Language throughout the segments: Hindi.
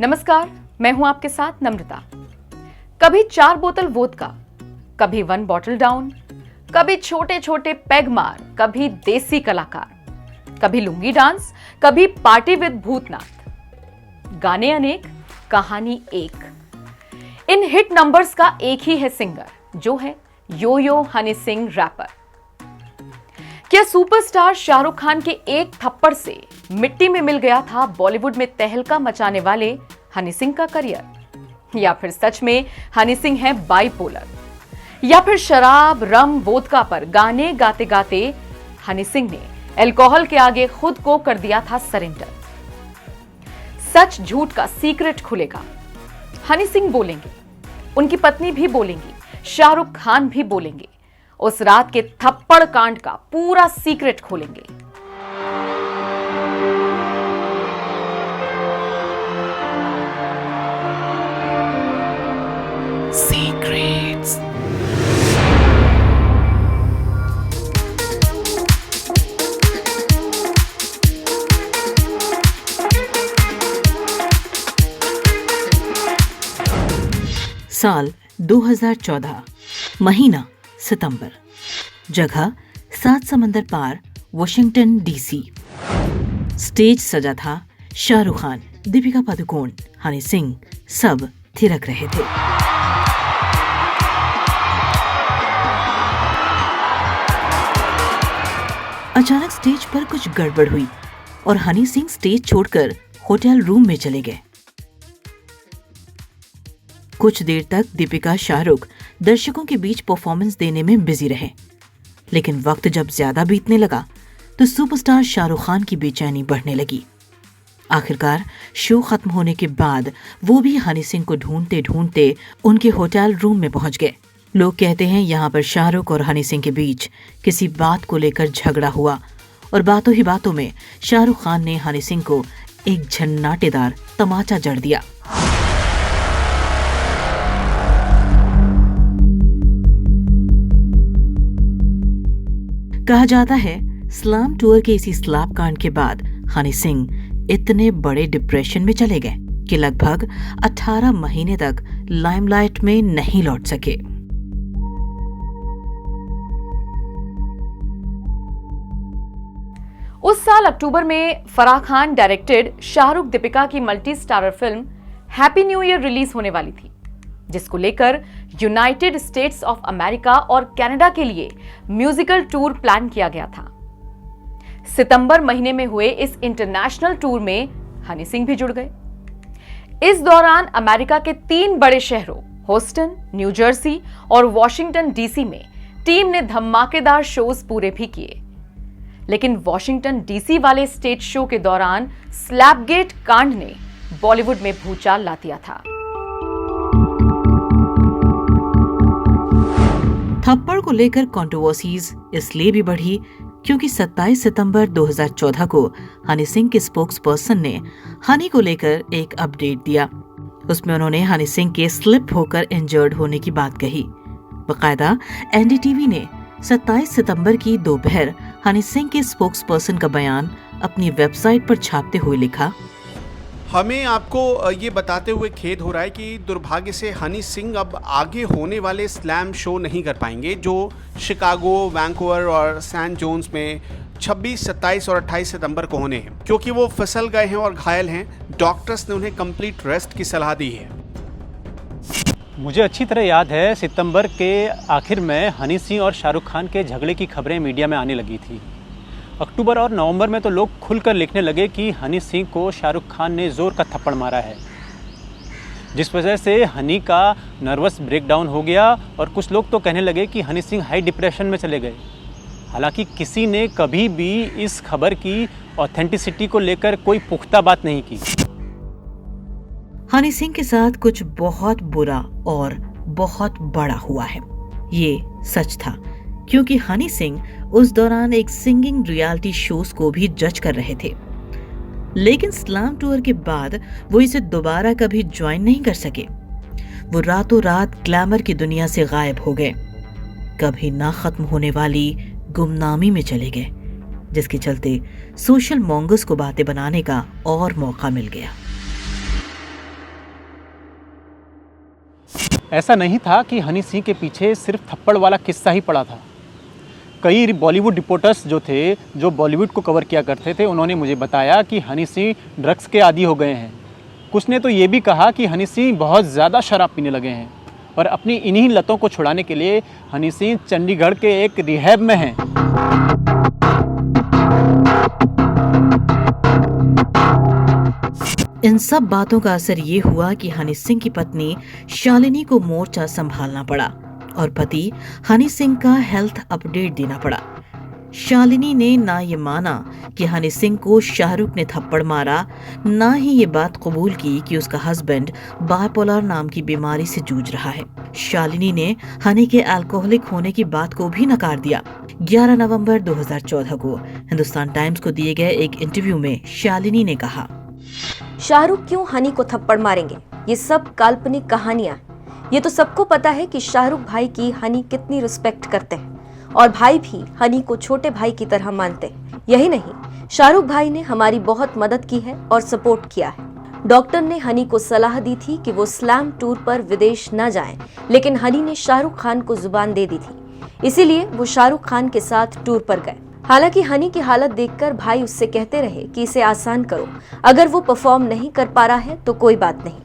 नमस्कार, मैं हूं आपके साथ नम्रता। कभी 4 बोतल वोदका, कभी 1 बॉटल डाउन, कभी छोटे छोटे पेग मार, कभी देसी कलाकार, कभी लुंगी डांस, कभी पार्टी विद भूतनाथ। गाने अनेक, कहानी एक। इन हिट नंबर्स का एक ही है सिंगर, जो है यो यो हनी सिंह रैपर। क्या सुपरस्टार शाहरुख खान के एक थप्पड़ से मिट्टी में मिल गया था बॉलीवुड में तहलका मचाने वाले हनी सिंह का करियर? या फिर सच में हनी सिंह है बाइपोलर? या फिर शराब, रम, वोदका पर गाने गाते गाते हनी सिंह ने अल्कोहल के आगे खुद को कर दिया था सरेंडर? सच झूठ का सीक्रेट खुलेगा। हनी सिंह बोलेंगे, उनकी पत्नी भी बोलेंगी, शाहरुख खान भी बोलेंगे। उस रात के थप्पड़ कांड का पूरा सीक्रेट खोलेंगे। सीक्रेट्स। साल 2014, महीना सितंबर, जगह 7 समंदर पार, वॉशिंगटन डीसी। स्टेज सजा था शाहरुख खान, दीपिका पादुकोण, हनी सिंह, सब थिरक रहे थे। अचानक स्टेज पर कुछ गड़बड़ हुई और हनी सिंह स्टेज छोड़कर होटल रूम में चले गए। कुछ देर तक दीपिका, शाहरुख दर्शकों के बीच परफॉर्मेंस देने में बिजी रहे, लेकिन वक्त जब ज्यादा बीतने लगा तो सुपरस्टार शाहरुख खान की बेचैनी बढ़ने लगी। आखिरकार शो खत्म होने के बाद वो भी हनी सिंह को ढूंढते ढूंढते उनके होटल रूम में पहुंच गए। लोग कहते हैं यहाँ पर शाहरुख और हनी सिंह के बीच किसी बात को लेकर झगड़ा हुआ और बातों ही बातों में शाहरुख खान ने हनी सिंह को एक झन्नाटेदार तमाचा जड़ दिया। कहा जाता है स्लाम टूर के इसी स्लैप कांड के बाद हनी सिंह इतने बड़े डिप्रेशन में चले गए कि लगभग 18 महीने तक लाइमलाइट में नहीं लौट सके। उस साल अक्टूबर में फराह खान डायरेक्टेड शाहरुख दीपिका की multi starrer film happy new year release होने वाली थी, जिसको लेकर यूनाइटेड स्टेट्स ऑफ अमेरिका और कनाडा के लिए म्यूजिकल टूर प्लान किया गया था। सितंबर महीने में हुए इस इंटरनेशनल टूर में हनी सिंह भी जुड़ गए। इस दौरान अमेरिका के 3 बड़े शहरों ह्यूस्टन, न्यू जर्सी और वॉशिंगटन डीसी में टीम ने धमाकेदार शोज पूरे भी किए। लेकिन वॉशिंगटन डीसी वाले स्टेज शो के दौरान स्लैपगेट कांड ने बॉलीवुड में भूचाल ला दिया था। थप्पड़ को लेकर कंट्रोवर्सीज इसलिए भी बढ़ी क्योंकि 27 सितंबर 2014 को हनी सिंह के स्पोक्सपर्सन ने हनी को लेकर एक अपडेट दिया। उसमें उन्होंने हनी सिंह के स्लिप होकर इंजर्ड होने की बात कही। बकायदा एनडीटीवी ने 27 सितंबर की दोपहर हनी सिंह के स्पोक्सपर्सन का बयान अपनी वेबसाइट पर छापते हुए लिखा, हमें आपको ये बताते हुए खेद हो रहा है कि दुर्भाग्य से हनी सिंह अब आगे होने वाले स्लैम शो नहीं कर पाएंगे, जो शिकागो, वैंकूवर और सैन जोन्स में 26, 27 और 28 सितंबर को होने हैं, क्योंकि वो फिसल गए हैं और घायल हैं। डॉक्टर्स ने उन्हें कंप्लीट रेस्ट की सलाह दी है। मुझे अच्छी तरह याद है, सितंबर के आखिर में हनी सिंह और शाहरुख खान के झगड़े की खबरें मीडिया में आने लगी थी। अक्टूबर और नवंबर में तो लोग खुलकर लिखने लगे कि हनी सिंह को शाहरुख खान ने जोर का थप्पड़ मारा है, जिस वजह से हनी का नर्वस ब्रेकडाउन हो गया और कुछ लोग तो कहने लगे कि हनी सिंह हाई डिप्रेशन में चले गए। हालांकि किसी ने कभी भी इस खबर की ऑथेंटिसिटी को लेकर कोई पुख्ता बात नहीं की। हनी सिंह के साथ कुछ बहुत बुरा और बहुत बड़ा हुआ है, ये सच था, क्योंकि हनी सिंह उस दौरान एक सिंगिंग रियलिटी शोज को भी जज कर रहे थे। लेकिन स्लाम टूर के बाद वो इसे दोबारा कभी ज्वाइन नहीं कर सके। वो रातों रात ग्लैमर की दुनिया से गायब हो गए, कभी ना खत्म होने वाली गुमनामी में चले गए, जिसके चलते सोशल मॉन्गर्स को बातें बनाने का और मौका मिल गया। ऐसा नहीं था कि हनी सिंह के पीछे सिर्फ थप्पड़ वाला किस्सा ही पड़ा था। कई बॉलीवुड रिपोर्टर्स जो थे, जो बॉलीवुड को कवर किया करते थे, उन्होंने मुझे बताया कि हनी सिंह ड्रग्स के आदी हो गए हैं। कुछ ने तो ये भी कहा कि हनी सिंह बहुत ज़्यादा शराब पीने लगे हैं और अपनी इन्हीं लतों को छुड़ाने के लिए हनी सिंह चंडीगढ़ के एक रिहैब में हैं। इन सब बातों का असर ये हुआ कि हनी सिंह की पत्नी शालिनी को मोर्चा संभालना पड़ा और पति हनी सिंह का हेल्थ अपडेट देना पड़ा। शालिनी ने ना ये माना कि हनी सिंह को शाहरुख ने थप्पड़ मारा, ना ही ये बात कबूल की कि उसका हस्बैंड बाइपोलर नाम की बीमारी से जूझ रहा है। शालिनी ने हनी के अल्कोहलिक होने की बात को भी नकार दिया। 11 नवंबर 2014 को हिंदुस्तान टाइम्स को दिए गए एक इंटरव्यू में शालिनी ने कहा, शाहरुख क्यों हनी को थप्पड़ मारेंगे? ये सब काल्पनिक कहानियां। ये तो सबको पता है कि शाहरुख भाई की हनी कितनी रिस्पेक्ट करते हैं और भाई भी हनी को छोटे भाई की तरह मानते हैं। यही नहीं, शाहरुख भाई ने हमारी बहुत मदद की है और सपोर्ट किया है। डॉक्टर ने हनी को सलाह दी थी कि वो स्लैम टूर पर विदेश न जाएं, लेकिन हनी ने शाहरुख खान को जुबान दे दी थी, इसीलिए वो शाहरुख खान के साथ टूर पर गए। हालांकि हनी की हालत देखकर भाई उससे कहते रहे कि इसे आसान करो, अगर वो परफॉर्म नहीं कर पा रहा है तो कोई बात नहीं।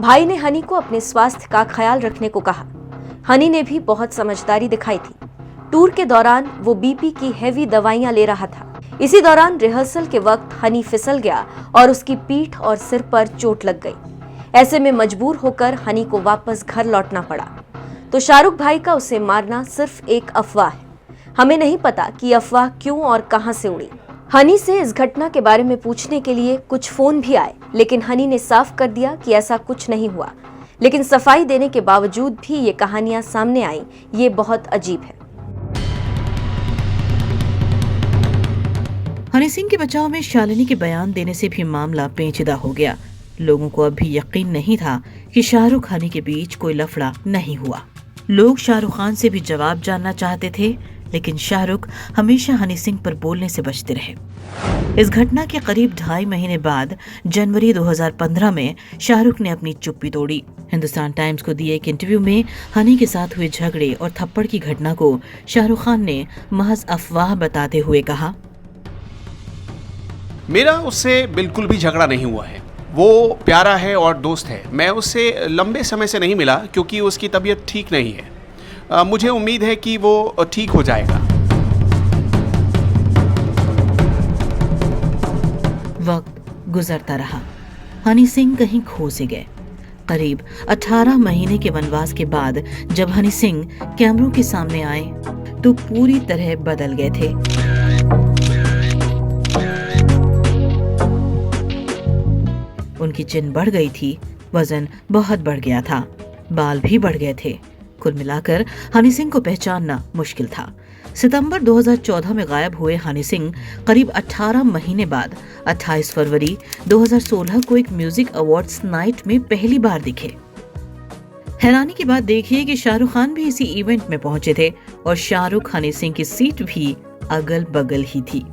भाई ने हनी को अपने स्वास्थ्य का ख्याल रखने को कहा। हनी ने भी बहुत समझदारी दिखाई थी। टूर के दौरान वो बीपी की हेवी दवाइयां ले रहा था। इसी दौरान रिहर्सल के वक्त हनी फिसल गया और उसकी पीठ और सिर पर चोट लग गई। ऐसे में मजबूर होकर हनी को वापस घर लौटना पड़ा। तो शाहरुख भाई का उसे मारना सिर्फ एक अफवाह है। हमें नहीं पता कि अफवाह क्यों और कहां से उड़ी। हनी से इस घटना के बारे में पूछने के लिए कुछ फोन भी आए, लेकिन हनी ने साफ कर दिया कि ऐसा कुछ नहीं हुआ। लेकिन सफाई देने के बावजूद भी ये कहानियां सामने आई, ये बहुत अजीब है। हनी सिंह के बचाव में शालिनी के बयान देने से भी मामला पेचीदा हो गया। लोगों को अब भी यकीन नहीं था कि शाहरुख हनी के बीच कोई लफड़ा नहीं हुआ। लोग शाहरुख खान से भी जवाब जानना चाहते थे, लेकिन शाहरुख हमेशा हनी सिंह पर बोलने से बचते रहे। इस घटना के करीब 2.5 महीने बाद जनवरी 2015 में शाहरुख ने अपनी चुप्पी तोड़ी। हिंदुस्तान टाइम्स को दिए एक इंटरव्यू में हनी के साथ हुए झगड़े और थप्पड़ की घटना को शाहरुख खान ने महज अफवाह बताते हुए कहा, मेरा उससे बिल्कुल भी झगड़ा नहीं हुआ है। वो प्यारा है और दोस्त है। मैं उससे लंबे समय से नहीं मिला क्योंकि उसकी तबीयत ठीक नहीं है। मुझे उम्मीद है कि वो ठीक हो जाएगा। वक्त गुजरता रहा। हनी सिंह कहीं खो से गए। करीब 18 महीने के वनवास के बाद जब हनी सिंह कैमरों के सामने आए तो पूरी तरह बदल गए थे। उनकी चिन बढ़ गई थी, वजन बहुत बढ़ गया था, बाल भी बढ़ गए थे। कुल मिलाकर हनी सिंह को पहचानना मुश्किल था। सितंबर 2014 में गायब हुए हनी सिंह करीब 18 महीने बाद 28 फरवरी 2016 को एक म्यूजिक अवार्ड्स नाइट में पहली बार दिखे। हैरानी की बात देखिए कि शाहरुख खान भी इसी इवेंट में पहुंचे थे और शाहरुख हनी सिंह की सीट भी अगल बगल ही थी।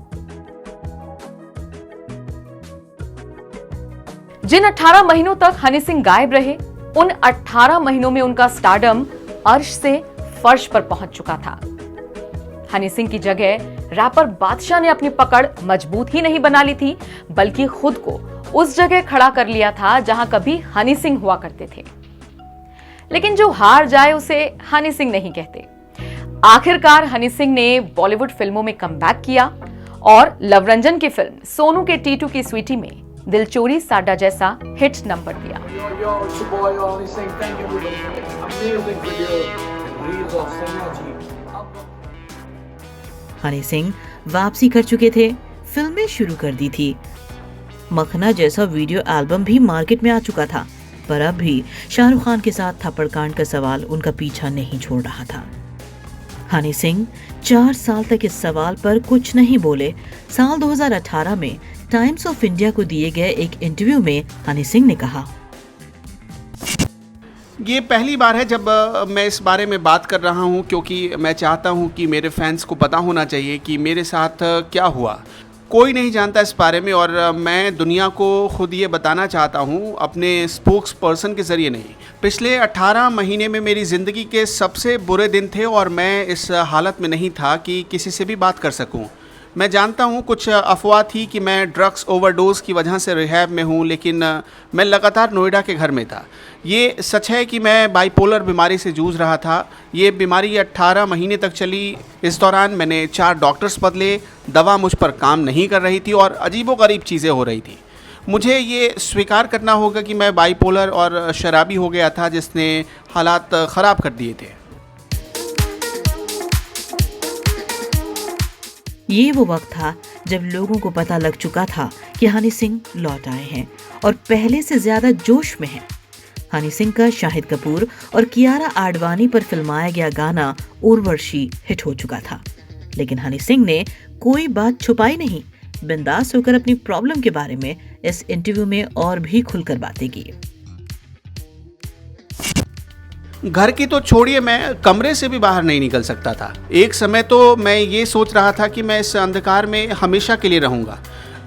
जिन 18 महीनों तक हनी सिंह गायब रहे, उन 18 महीनों में उनका स्टारडम अर्श से फर्श पर पहुंच चुका था। हनी सिंह की जगह रैपर बादशाह ने अपनी पकड़ मजबूत ही नहीं बना ली थी, बल्कि खुद को उस जगह खड़ा कर लिया था जहां कभी हनी सिंह हुआ करते थे। लेकिन जो हार जाए उसे हनी सिंह नहीं कहते। आखिरकार हनी सिंह ने बॉलीवुड फिल्मों में कमबैक किया और लवरंजन की फिल्म सोनू के टीटू की स्वीटी में दिल चोरी साडा जैसा हिट नंबर दिया। हनी सिंह वापसी कर चुके थे, फिल्में शुरू कर दी थी। मखना जैसा वीडियो एल्बम भी मार्केट में आ चुका था, पर अब भी शाहरुख खान के साथ थप्पड़ कांड का सवाल उनका पीछा नहीं छोड़ रहा था। हनी सिंह 4 साल तक इस सवाल पर कुछ नहीं बोले। साल 2018 में टाइम्स ऑफ इंडिया को दिए गए एक इंटरव्यू में हनी सिंह ने कहा, ये पहली बार है जब मैं इस बारे में बात कर रहा हूँ, क्योंकि मैं चाहता हूँ कि मेरे फैंस को पता होना चाहिए कि मेरे साथ क्या हुआ। कोई नहीं जानता इस बारे में, और मैं दुनिया को खुद ये बताना चाहता हूँ अपने स्पोक्स पर्सन के ज़रिए नहीं। पिछले 18 महीने में मेरी ज़िंदगी के सबसे बुरे दिन थे और मैं इस हालत में नहीं था कि किसी से भी बात कर सकूँ। मैं जानता हूँ कुछ अफवाह थी कि मैं ड्रग्स ओवरडोज की वजह से रिहैब में हूँ, लेकिन मैं लगातार नोएडा के घर में था। ये सच है कि मैं बाइपोलर बीमारी से जूझ रहा था। ये बीमारी 18 महीने तक चली। इस दौरान मैंने 4 डॉक्टर्स बदले, दवा मुझ पर काम नहीं कर रही थी और अजीबोगरीब चीज़ें हो रही थी। मुझे ये स्वीकार करना होगा कि मैं बाइपोलर और शराबी हो गया था, जिसने हालात ख़राब कर दिए थे। ये वो वक्त था जब लोगों को पता लग चुका था कि हनी सिंह लौट आए हैं और पहले से ज्यादा जोश में हैं। हनी सिंह का शाहिद कपूर और कियारा आडवाणी पर फिल्माया गया गाना उर्वशी हिट हो चुका था, लेकिन हनी सिंह ने कोई बात छुपाई नहीं, बिंदास होकर अपनी प्रॉब्लम के बारे में इस इंटरव्यू में और भी खुलकर बातें की। घर की तो छोड़िए, मैं कमरे से भी बाहर नहीं निकल सकता था। एक समय तो मैं ये सोच रहा था कि मैं इस अंधकार में हमेशा के लिए रहूँगा।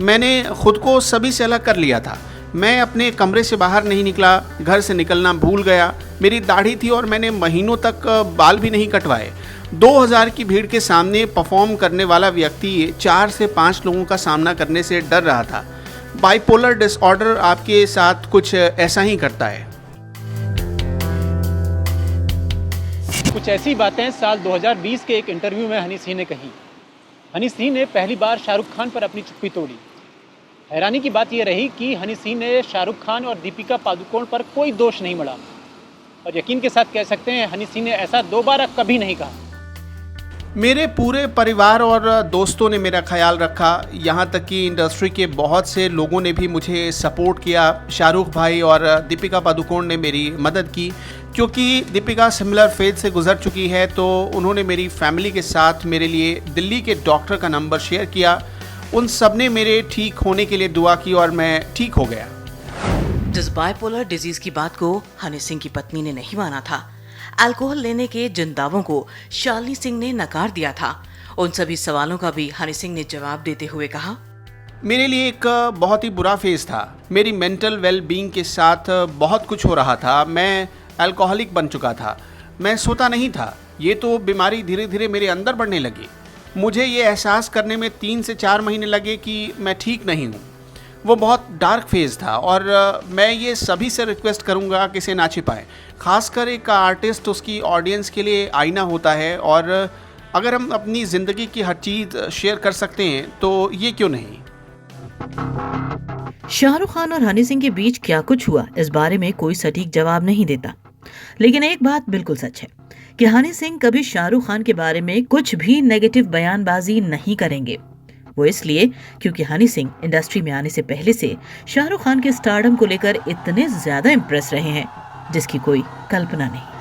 मैंने खुद को सभी से अलग कर लिया था। मैं अपने कमरे से बाहर नहीं निकला, घर से निकलना भूल गया। मेरी दाढ़ी थी और मैंने महीनों तक बाल भी नहीं कटवाए। 2000 की भीड़ के सामने परफॉर्म करने वाला व्यक्ति 4 से 5 लोगों का सामना करने से डर रहा था। बाइपोलर डिसऑर्डर आपके साथ कुछ ऐसा ही करता है। कुछ ऐसी बातें साल 2020 के एक इंटरव्यू में हनी सिंह ने कही। हनी सिंह ने पहली बार शाहरुख खान पर अपनी चुप्पी तोड़ी। हैरानी की बात यह रही कि हनी सिंह ने शाहरुख खान और दीपिका पादुकोण पर कोई दोष नहीं मढ़ा, और यकीन के साथ कह सकते हैं हनी सिंह ने ऐसा दोबारा कभी नहीं कहा। मेरे पूरे परिवार और दोस्तों ने मेरा ख्याल रखा, यहाँ तक कि इंडस्ट्री के बहुत से लोगों ने भी मुझे सपोर्ट किया। शाहरुख भाई और दीपिका पादुकोण ने मेरी मदद की, क्योंकि दीपिका सिमिलर फेज से गुजर चुकी है, तो उन्होंने मेरी फैमिली के साथ मेरे लिए दिल्ली के डॉक्टर का नंबर शेयर किया। उन सब ने मेरे ठीक होने के लिए दुआ की और मैं ठीक हो गया। जिस बाइपोलर डिजीज की बात को हनी सिंह की पत्नी ने नहीं माना था, अल्कोहल लेने के जिन दावों को शालिनी सिंह ने नकार दिया था, उन सभी सवालों का भी हनी सिंह ने जवाब देते हुए कहा, मेरे लिए एक बहुत ही बुरा फेज था। मेरी मेंटल वेल बीइंग के साथ बहुत कुछ हो रहा था। मैं अल्कोहलिक बन चुका था। मैं सोता नहीं था। ये तो बीमारी धीरे धीरे मेरे अंदर बढ़ने लगी। मुझे ये एहसास करने में 3 से 4 महीने लगे कि मैं ठीक नहीं हूँ। वो बहुत डार्क फेज था और मैं ये सभी से रिक्वेस्ट करूँगा कि इसे ना छिपाएं। खासकर एक आर्टिस्ट उसकी ऑडियंस के लिए आईना होता है, और अगर हम अपनी ज़िंदगी की हर चीज़ शेयर कर सकते हैं तो ये क्यों नहीं। शाहरुख खान और हनी सिंह के बीच क्या कुछ हुआ, इस बारे में कोई सटीक जवाब नहीं देता, लेकिन एक बात बिल्कुल सच है कि हनी सिंह कभी शाहरुख खान के बारे में कुछ भी नेगेटिव बयानबाजी नहीं करेंगे। वो इसलिए क्योंकि हनी सिंह इंडस्ट्री में आने से पहले से शाहरुख खान के स्टारडम को लेकर इतने ज्यादा इंप्रेस रहे हैं जिसकी कोई कल्पना नहीं।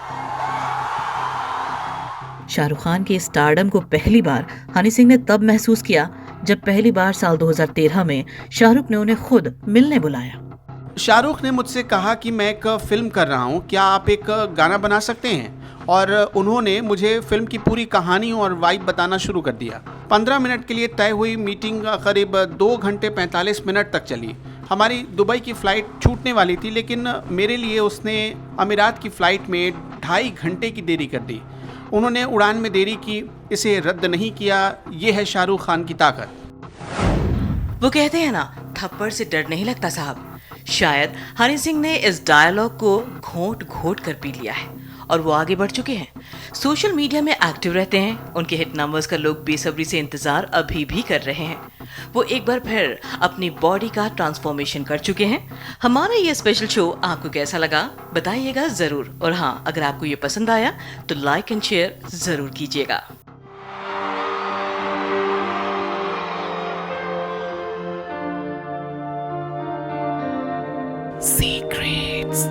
शाहरुख खान के स्टारडम को पहली बार हनी सिंह ने तब महसूस किया जब पहली बार साल 2013 में शाहरुख ने उन्हें खुद मिलने बुलाया। शाहरुख ने मुझसे कहा कि मैं एक फिल्म कर रहा हूँ, क्या आप एक गाना बना सकते हैं? और उन्होंने मुझे फिल्म की पूरी कहानी और वाइब बताना शुरू कर दिया। 15 मिनट के लिए तय हुई मीटिंग करीब 2 घंटे 45 मिनट तक चली। हमारी दुबई की फ़्लाइट छूटने वाली थी, लेकिन मेरे लिए उसने अमीरात की फ़्लाइट में 2.5 घंटे की देरी कर दी। उन्होंने उड़ान में देरी की, इसे रद्द नहीं किया। ये है शाहरुख खान की ताकत। वो कहते हैं ना, थप्पड़ से डर नहीं लगता साहब। शायद हनी सिंह ने इस डायलॉग को घोंट घोंट कर पी लिया है और वो आगे बढ़ चुके हैं। सोशल मीडिया में एक्टिव रहते हैं। उनके हिट नंबर्स का लोग बेसब्री से इंतजार अभी भी कर रहे हैं। वो एक बार फिर अपनी बॉडी का ट्रांसफॉर्मेशन कर चुके हैं। हमारा ये स्पेशल शो आपको कैसा लगा बताइएगा जरूर, और हाँ, अगर आपको ये पसंद आया तो लाइक एंड शेयर जरूर कीजिएगा। Secrets.